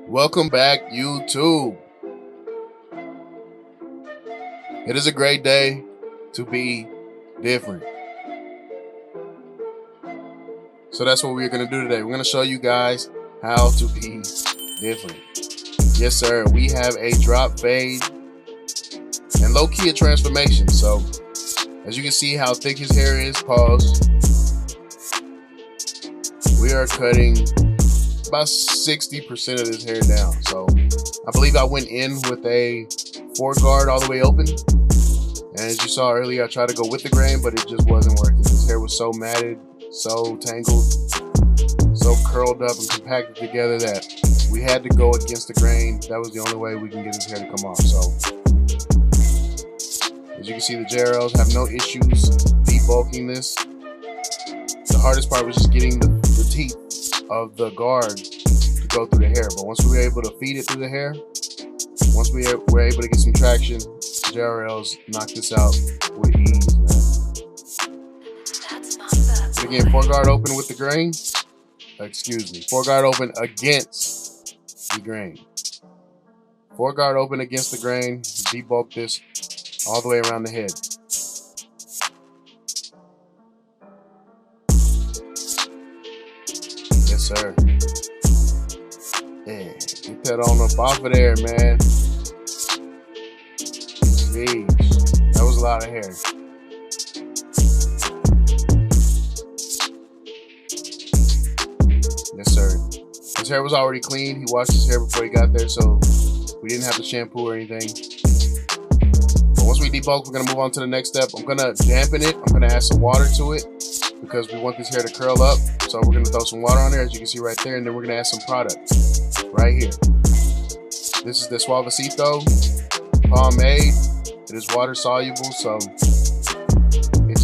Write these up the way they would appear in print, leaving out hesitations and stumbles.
Welcome back, YouTube. It is a great day to be different. So that's what we're going to do today. We're going to show you guys how to be different. Yes, sir. We have a drop fade and low-key a transformation. So as you can see how thick his hair is, pause. We are cutting about 60% of this hair down. So I believe I went in with a 4 guard all the way open. And as you saw earlier, I tried to go with the grain, but it just wasn't working. His hair was so matted, so tangled, so curled up and compacted together that we had to go against the grain. That was the only way we can get his hair to come off. So as you can see, the JRLs have no issues debulking this. The hardest part was just getting the teeth of the guard to go through the hair. But once we were able to feed it through the hair, once we were able to get some traction, JRLs knocked this out with ease, man. Again, 4 guard open with the grain. Excuse me, 4 guard open against the grain. 4 guard open against the grain. Debulk this all the way around the head. Yes, sir. Yeah, get that on up off of there, man. Jeez, that was a lot of hair. Yes, sir. His hair was already clean. He washed his hair before he got there, so we didn't have to shampoo or anything. But once we debulk, we're going to move on to the next step. I'm going to dampen it. I'm going to add some water to it because we want this hair to curl up. So we're going to throw some water on there, as you can see right there, and then we're going to add some product right here. This is the Suavecito pomade. It is water soluble, so it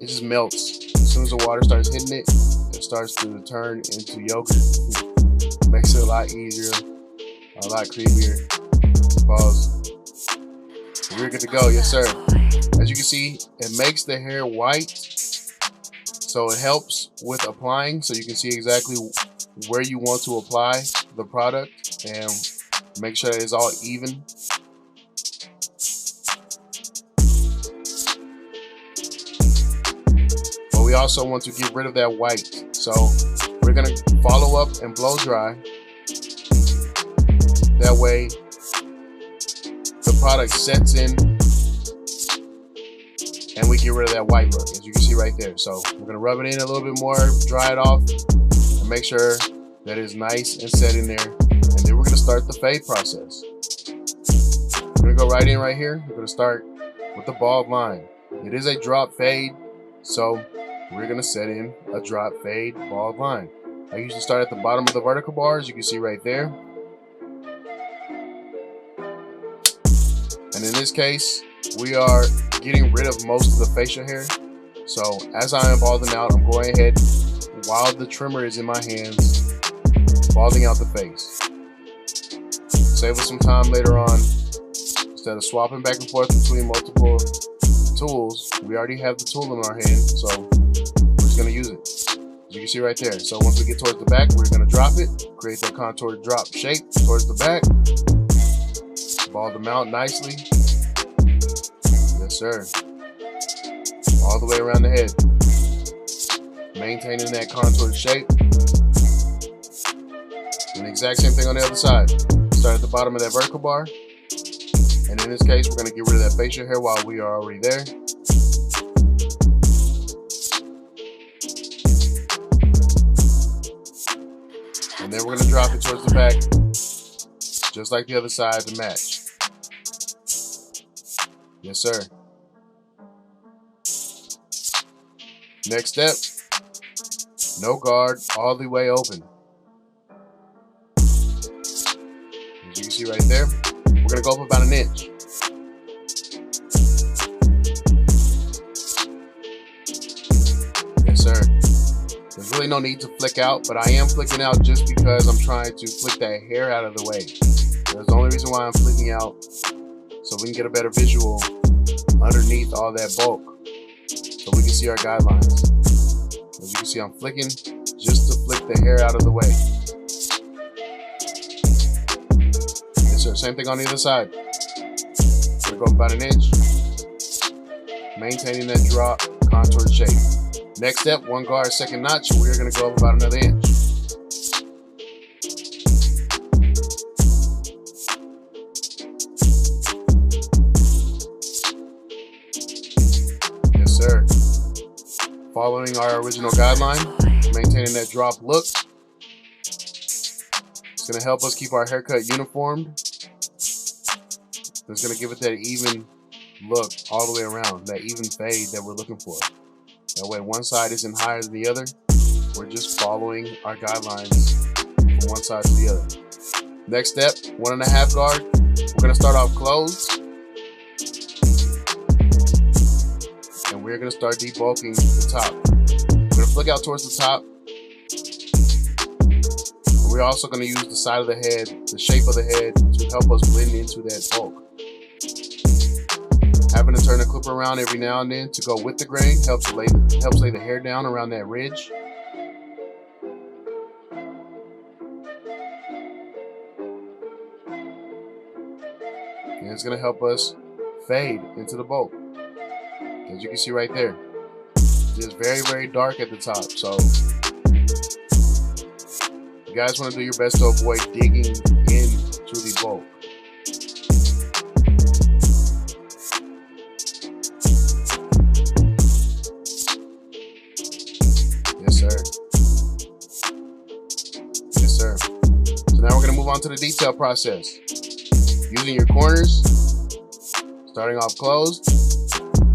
just melts. As soon as the water starts hitting it, it starts to turn into yogurt. Makes it a lot easier, a lot creamier. Pause. We're good to go, yes sir. As you can see, it makes the hair white, so it helps with applying, so you can see exactly where you want to apply the product and make sure that it's all even. But we also want to get rid of that white, so we're going to follow up and blow dry. That way the product sets in and we get rid of that white look, as you can see right there. So we're going to rub it in a little bit more, dry it off, and make sure that it's nice and set in there. And then we're going to start the fade process. We're going to go right in right here. We're going to start with the bald line. It is a drop fade, so we're going to set in a drop fade bald line. I usually start at the bottom of the vertical bar, as you can see right there. And in this case, we are getting rid of most of the facial hair. So as I am balding out, I'm going ahead, while the trimmer is in my hands, balding out the face. Save us some time later on. Instead of swapping back and forth between multiple tools, we already have the tool in our hand, so we're just going to use it. As you can see right there. So once we get towards the back, we're going to drop it, create that contour drop shape towards the back. Bald them out nicely. Yes, sir. All the way around the head. Maintaining that contour shape. And the exact same thing on the other side. Start at the bottom of that vertical bar. And in this case, we're going to get rid of that facial hair while we are already there. And then we're going to drop it towards the back, just like the other side to match. Yes, sir. Next step, no guard, all the way open. As you can see right there, we're going to go up about an inch. Yes, sir. There's really no need to flick out, but I am flicking out just because I'm trying to flick that hair out of the way. That's the only reason why I'm flicking out, so we can get a better visual underneath all that bulk, so we can see our guidelines. As you can see I'm flicking just to flick the hair out of the way. Yes, sir. Same thing on the other side. We're going to go about an inch, maintaining that drop, contoured shape. Next step, 1 guard, second notch. We're going to go up about another inch. Yes, sir. Following our original guideline, maintaining that drop look. It's going to help us keep our haircut uniformed. It's going to give it that even look all the way around, that even fade that we're looking for. That way one side isn't higher than the other. We're just following our guidelines from one side to the other. Next step, 1.5 guard. We're going to start off closed. And we're going to start debulking the top. We're going to flick out towards the top. And we're also going to use the side of the head, the shape of the head, to help us blend into that bulk. Having to turn the clipper around every now and then to go with the grain helps lay the hair down around that ridge. And it's going to help us fade into the bulk. As you can see right there, it's very, very dark at the top. So you guys want to do your best to avoid digging into the bulk. Yes, sir. Yes, sir. So now we're going to move on to the detail process. Using your corners, starting off closed,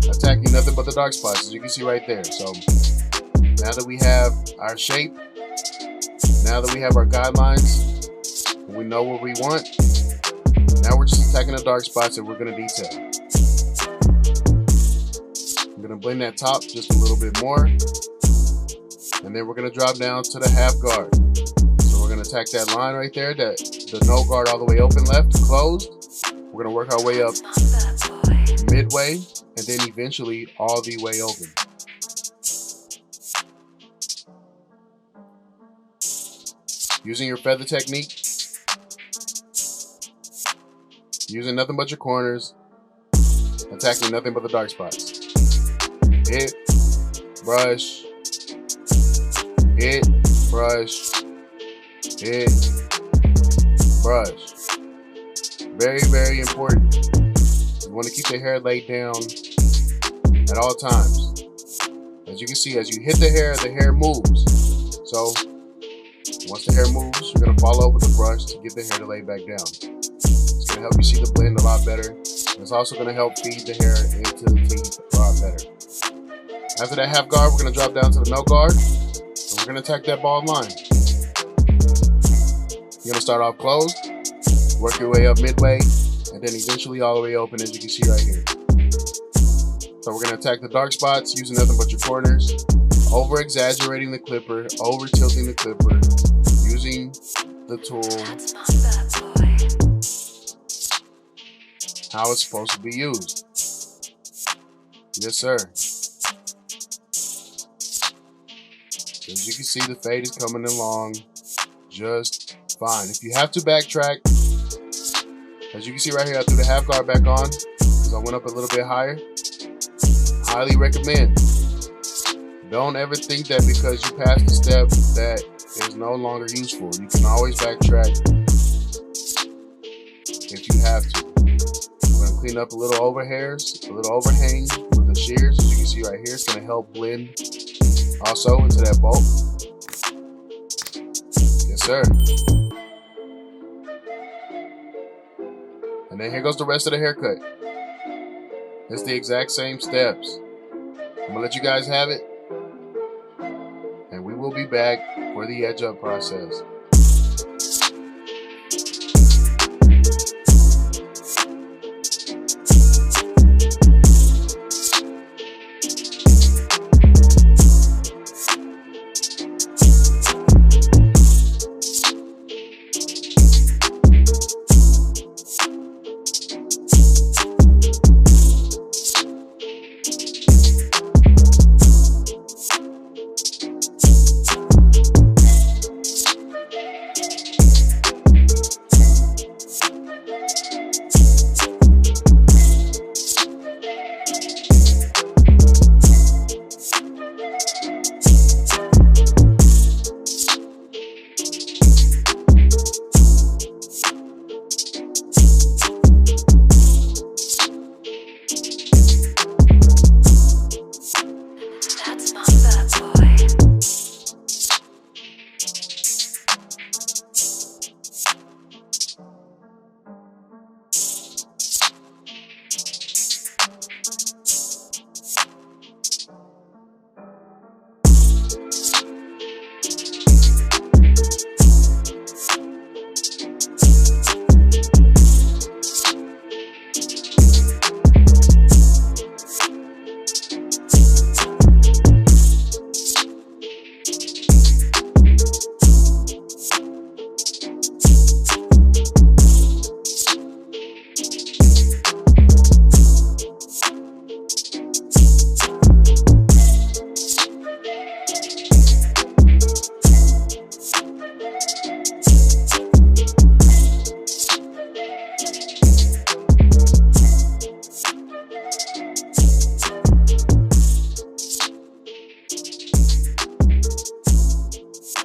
attacking nothing but the dark spots, as you can see right there. So now that we have our shape, now that we have our guidelines, we know what we want, now we're just attacking the dark spots that we're going to detail. I'm going to blend that top just a little bit more, and then we're going to drop down to the 1/2 guard. So we're going to attack that line right there, the no guard all the way open left, closed. We're going to work our way up midway, and then eventually all the way open. Using your feather technique, using nothing but your corners, attacking nothing but the dark spots. Hit, brush, hit, brush, hit, brush. Very, very important. You want to keep the hair laid down at all times. As you can see, as you hit the hair moves. So once the hair moves, you're going to follow up with the brush to get the hair to lay back down. It's going to help you see the blend a lot better. And it's also going to help feed the hair into the teeth a lot better. After that 1/2 guard, we're going to drop down to the no guard. And we're going to attack that bald line. You're going to start off closed, work your way up midway, and then eventually all the way open, as you can see right here. So we're going to attack the dark spots using nothing but your corners, over exaggerating the clipper, over tilting the clipper, using the tool how it's supposed to be used. Yes, sir. As you can see, the fade is coming along just fine. If you have to backtrack, as you can see right here, I threw the 1/2 guard back on because I went up a little bit higher. Highly recommend. Don't ever think that because you passed a step that is no longer useful. You can always backtrack if you have to. I'm going to clean up a little overhang with the shears. As you can see right here, it's going to help blend also into that bulk. Yes, sir. And then here goes the rest of the haircut. It's the exact same steps. I'm going to let you guys have it. And we will be back for the edge up process.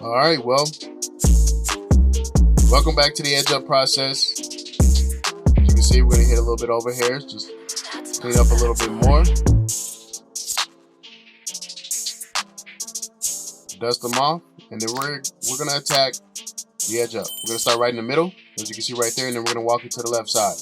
All right, well, welcome back to the edge up process. As you can see, we're gonna hit a little bit over hairs, just clean up a little bit more, dust them off, and then we're gonna attack the edge up. We're gonna start right in the middle, as you can see right there, and then we're gonna walk it to the left side.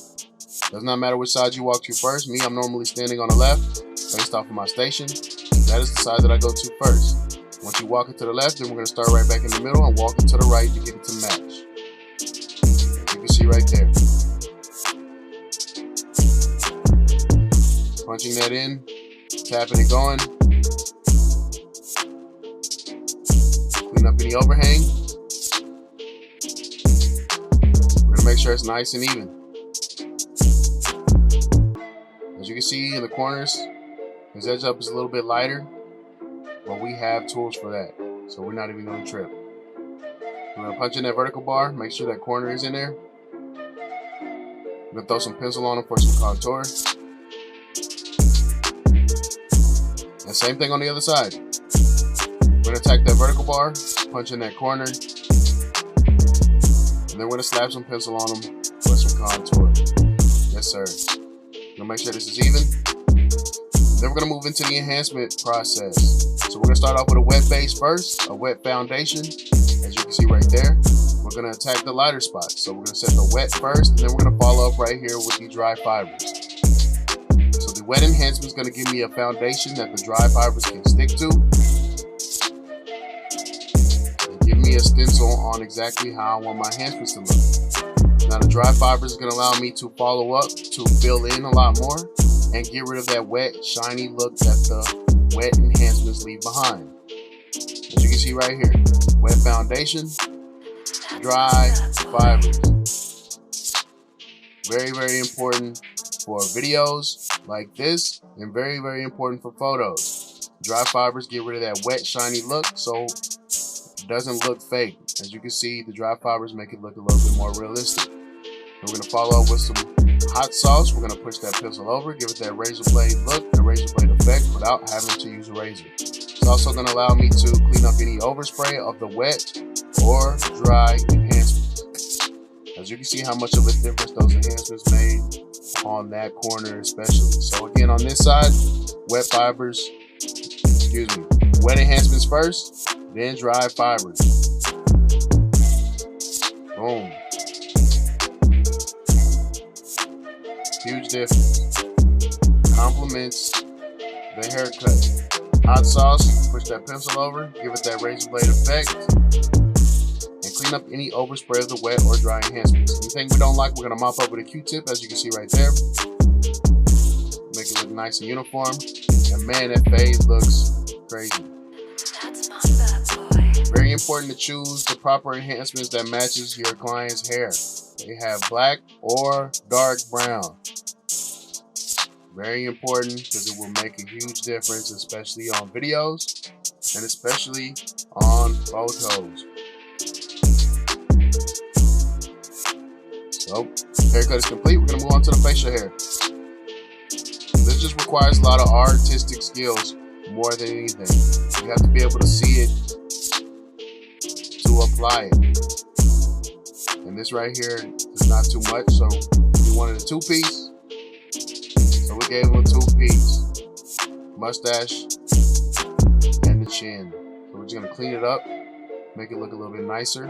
Does not matter which side you walk to first. Me, I'm normally standing on the left, based off of my station. That is the side that I go to first. Once you walk it to the left, then we're going to start right back in the middle and walk it to the right to get it to match. As you can see right there. Punching that in, tapping it going. Clean up any overhang. We're going to make sure it's nice and even. As you can see in the corners, his edge up is a little bit lighter. But we have tools for that, so we're not even going to trip. We're going to punch in that vertical bar, make sure that corner is in there. We're going to throw some pencil on them for some contour. And same thing on the other side. We're going to attack that vertical bar, punch in that corner, and then we're going to slap some pencil on them for some contour. Yes, sir. We're going to make sure this is even. Then we're going to move into the enhancement process. So we're going to start off with a wet base first, a wet foundation, as you can see right there. We're going to attack the lighter spots. So we're going to set the wet first, and then we're going to follow up right here with the dry fibers. So the wet enhancement is going to give me a foundation that the dry fibers can stick to. And give me a stencil on exactly how I want my enhancements to look. Now the dry fibers is going to allow me to follow up, to fill in a lot more, and get rid of that wet, shiny look that the wet enhancements leave behind. As you can see right here, wet foundation, dry fibers. Very, very important for videos like this, and very, very important for photos. Dry fibers get rid of that wet, shiny look so it doesn't look fake. As you can see, the dry fibers make it look a little bit more realistic. And we're going to follow up with some hot sauce. We're going to push that pencil over, give it that razor blade look, and razor blade effect without having to use a razor. It's also going to allow me to clean up any overspray of the wet or dry enhancements. As you can see how much of a difference those enhancements made on that corner especially. So again, on this side, wet enhancements first, then dry fibers. Boom. Huge difference. Complements the haircut. Hot sauce, push that pencil over, give it that razor blade effect, and clean up any overspray of the wet or dry enhancements. Anything we don't like, we're going to mop up with a Q-tip, as you can see right there. Make it look nice and uniform. And man, that fade looks crazy. Very important to choose the proper enhancements that matches your client's hair. They have black or dark brown. Very important because it will make a huge difference, especially on videos and especially on photos. So, haircut is complete. We're going to move on to the facial hair. This just requires a lot of artistic skills more than anything. You have to be able to see it to apply it. And this right here is not too much, so we wanted a two-piece. So we gave him a two-piece. Mustache and the chin. So we're just going to clean it up, make it look a little bit nicer.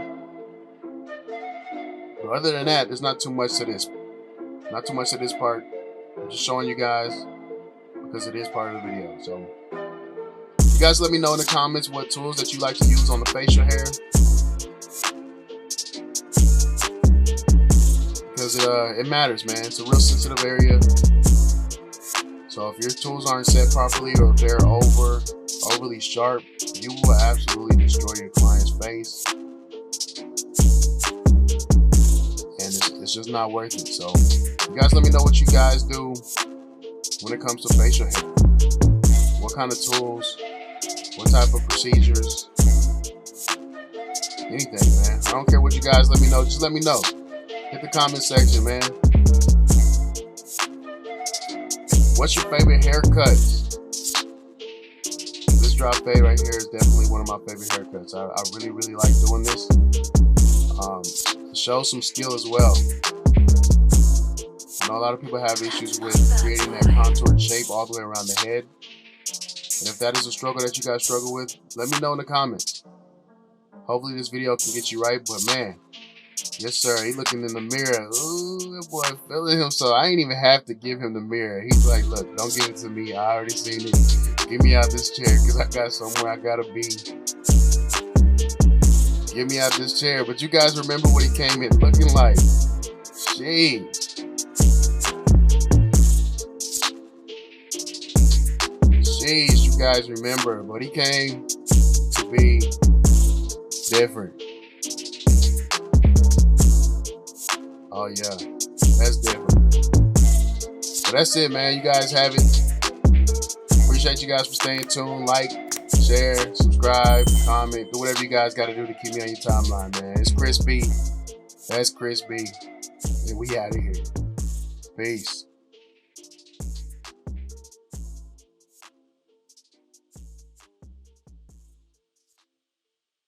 But other than that, there's not too much to this. Not too much to this part. I'm just showing you guys because it is part of the video. So you guys let me know in the comments what tools that you like to use on the facial hair. Because it matters, man. It's a real sensitive area. So if your tools aren't set properly or if they're overly sharp, you will absolutely destroy your client's face. And it's just not worth it. So you guys let me know what you guys do when it comes to facial hair. What kind of tools, what type of procedures, anything, man. I don't care what you guys let me know. Just let me know. Hit the comment section, man. What's your favorite haircuts? This drop fade right here is definitely one of my favorite haircuts. I really, really like doing this. To show some skill as well. I know a lot of people have issues with creating that contoured shape all the way around the head. And if that is a struggle that you guys struggle with, let me know in the comments. Hopefully this video can get you right, but man, yes sir, he looking in the mirror. Ooh, that boy feeling him, so I ain't even have to give him the mirror. He's like, look, don't give it to me. I already seen it. Get me out this chair, because I got somewhere I gotta be. Get me out this chair. But you guys remember what he came in looking like. Jeez. Jeez, you guys remember, but he came to be different. Oh yeah, that's different. But that's it, man. You guys have it. Appreciate you guys for staying tuned. Like, share, subscribe, comment, do whatever you guys got to do to keep me on your timeline, man. It's Kriispy. That's Kriispy. And we out of here. Peace.